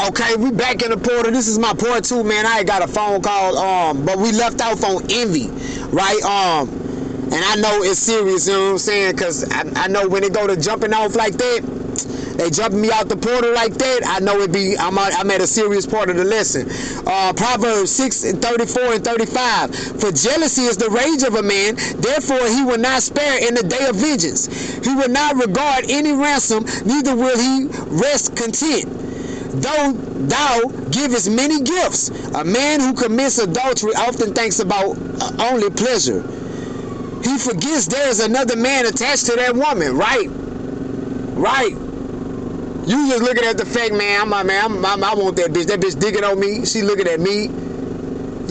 Okay, we back in the portal. This is my part 2, man. I ain't got a phone call, but we left off on envy, right? And I know it's serious, you know what I'm saying? Because I know when it go to jumping off like that, they jumping me out the portal like that, I know I'm at a serious part of the lesson. Proverbs 6:34 and 35. For jealousy is the rage of a man, therefore he will not spare in the day of vengeance. He will not regard any ransom, neither will he rest content. Though thou givest many gifts, a man who commits adultery often thinks about only pleasure. He forgets there is another man attached to that woman, right? Right. You just looking at the fact, man, I want that bitch. That bitch digging on me. She looking at me.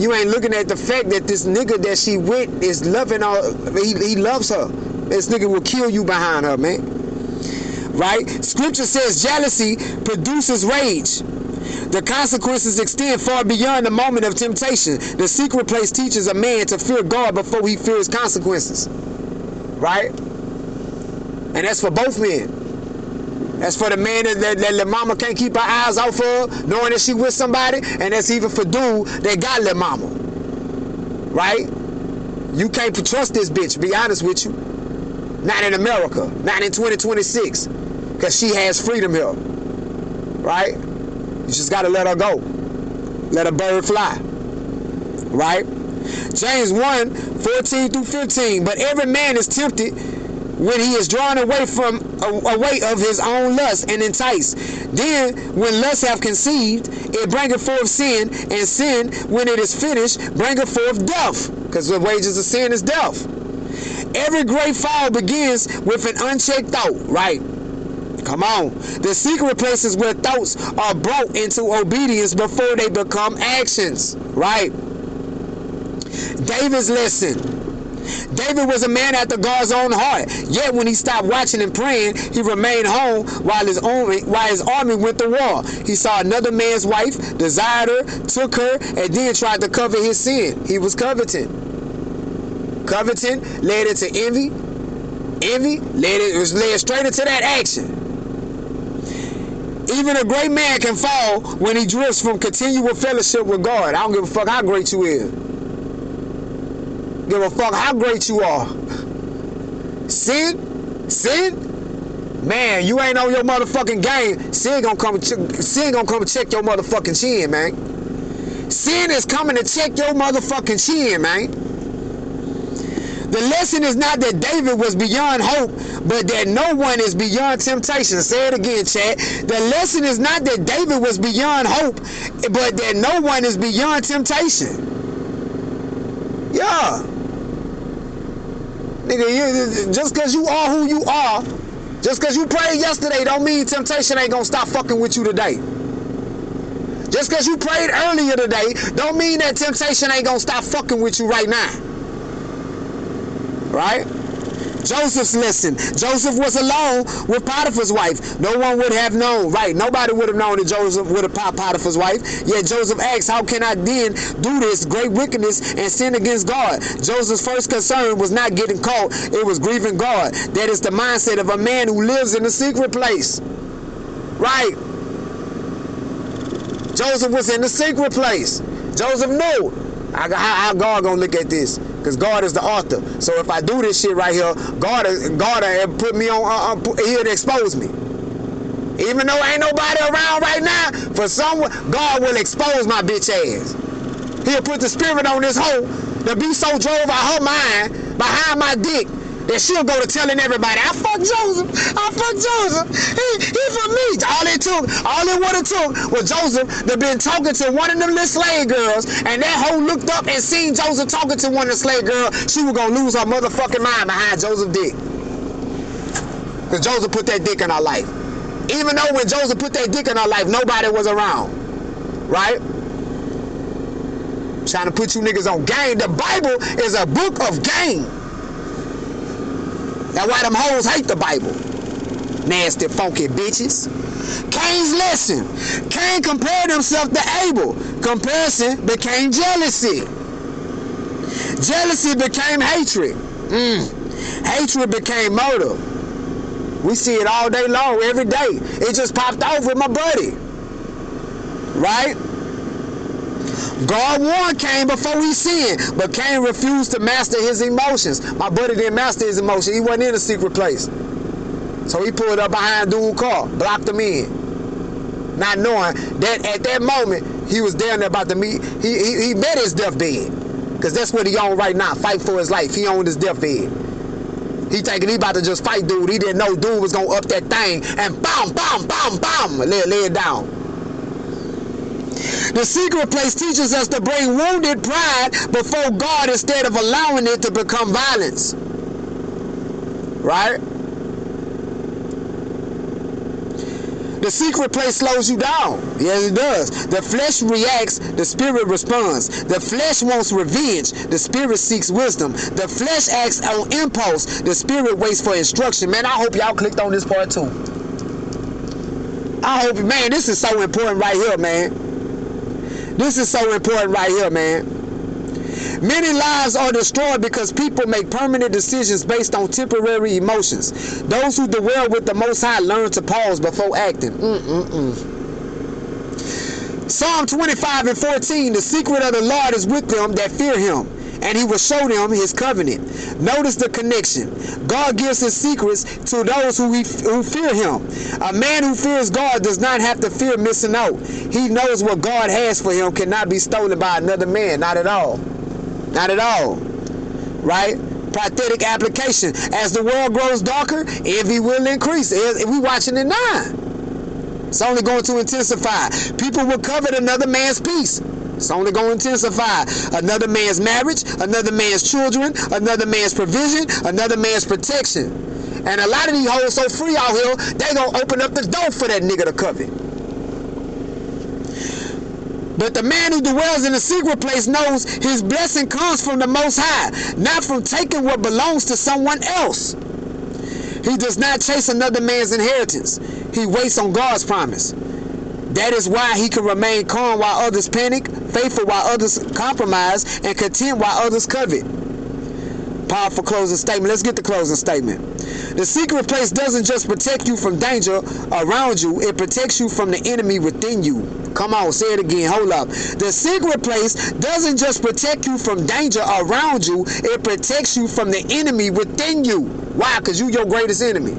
You ain't looking at the fact that this nigga that she with is loving her. He loves her. This nigga will kill you behind her, man. Right? Scripture says jealousy produces rage. The consequences extend far beyond the moment of temptation. The secret place teaches a man to fear God before he fears consequences. Right? And that's for both men. That's for the man that the mama can't keep her eyes off of, knowing that she with somebody, and that's even for dude that got little mama. Right? You can't trust this bitch, be honest with you. Not in America, not in 2026, because she has freedom here. Right? You just gotta let her go. Let a bird fly. Right? James 1:14 through 15. But every man is tempted when he is drawn away of his own lust and enticed. Then when lust have conceived, it bringeth forth sin, and sin, when it is finished, bringeth forth death. Because the wages of sin is death. Every great fall begins with an unchecked thought, right? Come on. The secret places where thoughts are brought into obedience before they become actions, right? David's lesson. David was a man after God's own heart. Yet when he stopped watching and praying, he remained home while his army went to war. He saw another man's wife, desired her, took her, and then tried to cover his sin. He was coveting. Coveting led into envy. Envy led straight into that action. Even a great man can fall when he drifts from continual fellowship with God. I don't give a fuck how great you is. Give a fuck how great you are. Sin, man, you ain't on your motherfucking game. Sin gonna come check your motherfucking chin, man. Sin is coming to check your motherfucking chin, man. The lesson is not that David was beyond hope, but that no one is beyond temptation. Say it again, chat. The lesson is not that David was beyond hope, but that no one is beyond temptation. Yeah. Nigga, just because you are who you are, just because you prayed yesterday don't mean temptation ain't gonna stop fucking with you today. Just because you prayed earlier today don't mean that temptation ain't gonna stop fucking with you right now. Right? Joseph's lesson. Joseph was alone with Potiphar's wife. No one would have known. Right? Nobody would have known that Joseph would have popped Potiphar's wife. Yet Joseph asked, how can I then do this great wickedness and sin against God? Joseph's first concern was not getting caught. It was grieving God. That is the mindset of a man who lives in a secret place. Right? Joseph was in the secret place. Joseph knew how God gonna look at this. Because God is the author. So if I do this shit right here, God put me on, he'll expose me. Even though ain't nobody around right now, for someone, God will expose my bitch ass. He'll put the spirit on this hoe to be so drove out her mind behind my dick that she'll go to telling everybody, I fucked Joseph. He for me. All it would have took was Joseph to been talking to one of them little slave girls, and that hoe looked up and seen Joseph talking to one of the slave girls. She was gonna lose her motherfucking mind behind Joseph's dick. Because Joseph put that dick in her life. Even though when Joseph put that dick in her life, nobody was around. Right? Trying to put you niggas on game. The Bible is a book of game. That's why them hoes hate the Bible. Nasty, funky bitches. Cain's lesson. Cain compared himself to Abel. Comparison became jealousy. Jealousy became hatred. Hatred became murder. We see it all day long, every day. It just popped off with my buddy. right? God warned Cain before he sinned, but Cain refused to master his emotions. My buddy didn't master his emotions. He wasn't in a secret place. So he pulled up behind dude's car, blocked him in, not knowing that at that moment he was down there about to meet. He met his deathbed, because that's what he on right now, fight for his life. He on his deathbed. He thinking he about to just fight dude. He didn't know dude was gonna up that thing and bam, bam, bam, bam, lay it down. The secret place teaches us to bring wounded pride before God instead of allowing it to become violence. Right? The secret place slows you down. Yes, it does. The flesh reacts, the spirit responds. The flesh wants revenge, the spirit seeks wisdom. The flesh acts on impulse, the spirit waits for instruction. Man, I hope y'all clicked on this part too. I hope, man, this is so important right here, man. This is so important right here, man. Many lives are destroyed because people make permanent decisions based on temporary emotions. Those who dwell with the Most High learn to pause before acting. Psalm 25:14, the secret of the Lord is with them that fear him, and he will show them his covenant. Notice the connection. God gives his secrets to those who fear him. A man who fears God does not have to fear missing out. He knows what God has for him cannot be stolen by another man. Not at all. Not at all. Right? Pathetic application. As the world grows darker, envy will increase. We watching it now. It's only going to intensify. People will covet another man's peace. It's only going to intensify. Another man's marriage, another man's children, another man's provision, another man's protection. And a lot of these hoes so free out here, they gonna open up the door for that nigga to covet. But the man who dwells in the secret place knows his blessing comes from the Most High, not from taking what belongs to someone else. He does not chase another man's inheritance. He waits on God's promise. That is why he can remain calm while others panic, faithful while others compromise, and content while others covet. Powerful closing statement. Let's get the closing statement. The secret place doesn't just protect you from danger around you, it protects you from the enemy within you. Come on, say it again. Hold up. The secret place doesn't just protect you from danger around you, it protects you from the enemy within you. Why? Because you're your greatest enemy.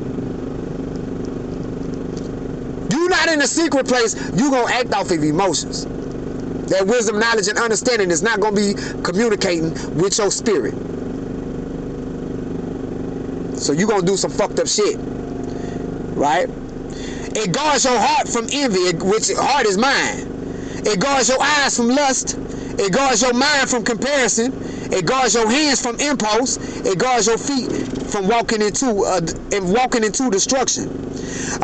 You're not in a secret place, you're going to act off of emotions. That wisdom, knowledge, and understanding is not going to be communicating with your spirit. So you're going to do some fucked up shit. Right? It guards your heart from envy, which heart is mine. It guards your eyes from lust. It guards your mind from comparison. It guards your hands from impulse. It guards your feet from walking into destruction.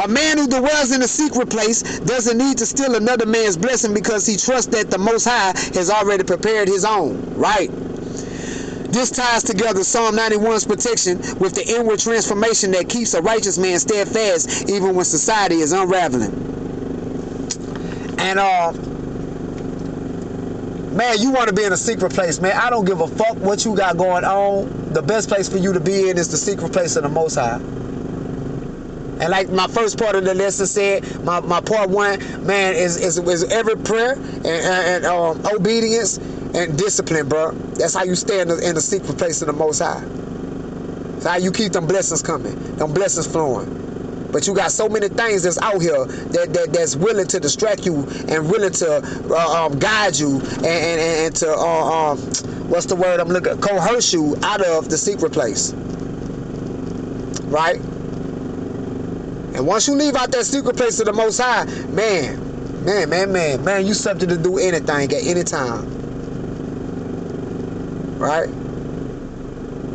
A man who dwells in a secret place doesn't need to steal another man's blessing because he trusts that the Most High has already prepared his own. Right? This ties together Psalm 91's protection with the inward transformation that keeps a righteous man steadfast even when society is unraveling. And man, you want to be in a secret place, man. I don't give a fuck what you got going on. The best place for you to be in is the secret place of the Most High. And like my first part of the lesson said, my part one, man, is every prayer and obedience and discipline, bro. That's how you stay in the secret place of the Most High. That's how you keep them blessings coming, them blessings flowing. But you got so many things that's out here that's willing to distract you and willing to guide you and to what's the word I'm looking, coerce you out of the secret place. Right? And once you leave out that secret place of the Most High, man, you subject to do anything at any time. Right?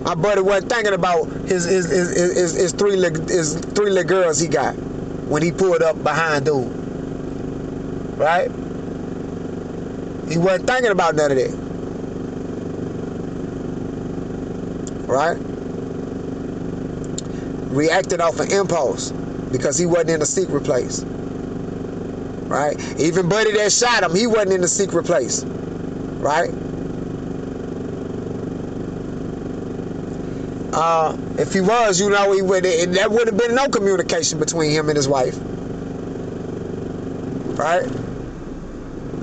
My buddy wasn't thinking about his three little girls he got when he pulled up behind dude. Right? He wasn't thinking about none of that. Right? Reacting off an impulse because he wasn't in a secret place. Right? Even buddy that shot him, he wasn't in the secret place. Right? If he was, you know, there would have been no communication between him and his wife. Right?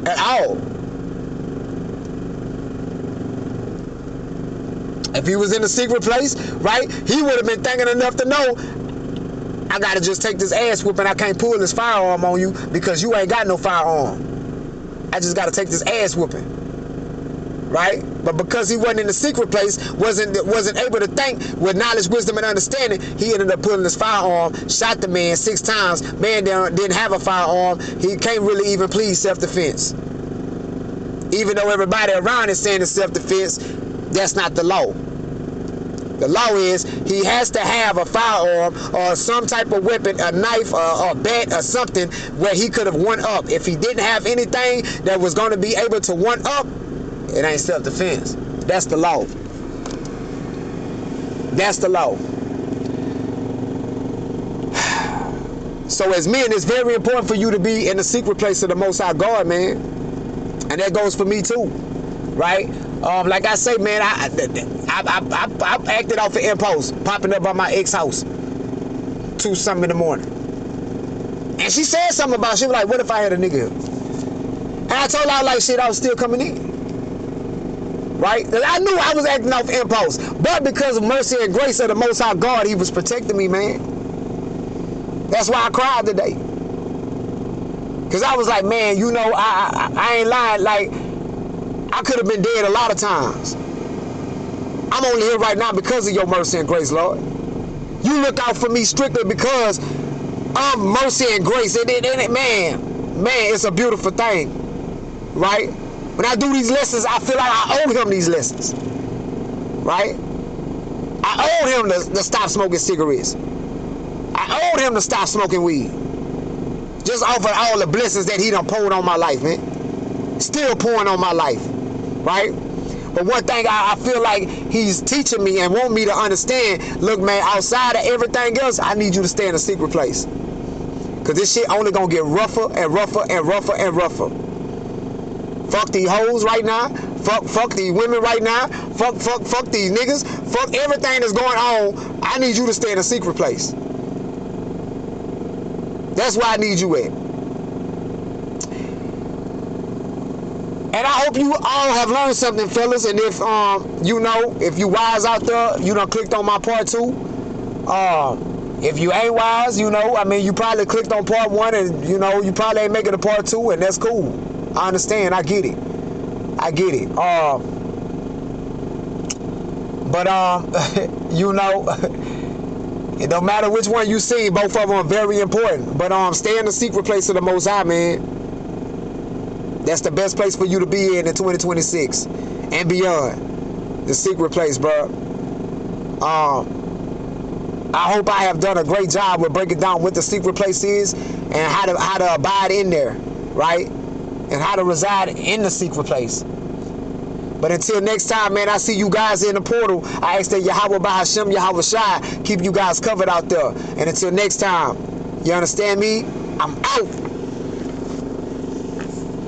at all. If he was in a secret place, right, he would have been thinking enough to know, I gotta just take this ass whooping. I can't pull this firearm on you because you ain't got no firearm. I just gotta take this ass whooping, right? But because he wasn't in the secret place, wasn't able to think with knowledge, wisdom, and understanding, he ended up pulling his firearm, shot the man 6 times. Man didn't have a firearm. He can't really even plead self-defense. Even though everybody around is saying it's self-defense, that's not the law. The law is he has to have a firearm or some type of weapon, a knife, a bat, or something where he could have won up. If he didn't have anything that was going to be able to one up, it ain't self-defense. That's the law. That's the law. So as men, it's very important for you to be in the secret place of the Most High God, man. And that goes for me too, right? Like I say, man, I acted off an impulse, popping up by my ex house 2 something in the morning. And she said something about it. She was like, what if I had a nigga here? And I told her, like, shit, I was still coming in. Right? Because I knew I was acting off impulse. But because of mercy and grace of the Most High God, he was protecting me, man. That's why I cried today. Because I was like, man, you know, I ain't lying. Like, I could have been dead a lot of times. I'm only here right now because of your mercy and grace, Lord. You look out for me strictly because of mercy and grace. And man, it's a beautiful thing, right? When I do these lessons, I feel like I owe him these lessons, right? I owe him to stop smoking cigarettes. I owed him to stop smoking weed. Just off of all the blessings that he done poured on my life, man. Still pouring on my life, right? But one thing I feel like he's teaching me and want me to understand, look, man, outside of everything else, I need you to stay in a secret place. Because this shit only going to get rougher and rougher and rougher and rougher. Fuck these hoes right now. Fuck these women right now. Fuck these niggas. Fuck everything that's going on. I need you to stay in a secret place. That's where I need you at. And I hope you all have learned something, fellas. And if you know, if you wise out there, you done clicked on my part 2. If you ain't wise, you know, I mean, you probably clicked on part 1, and you know, you probably ain't making a part 2, and that's cool. I understand. I get it. I get it. But you know, it don't matter which one you see. Both of them are very important. But stay in the secret place of the Most High, man. That's the best place for you to be in 2026 and beyond. The secret place, bro. I hope I have done a great job with breaking down what the secret place is and how to abide in there, right? And how to reside in the secret place. But until next time, man, I see you guys in the portal. I ask that Yahweh Bahashem, Yahweh Shai, keep you guys covered out there. And until next time, you understand me? I'm out.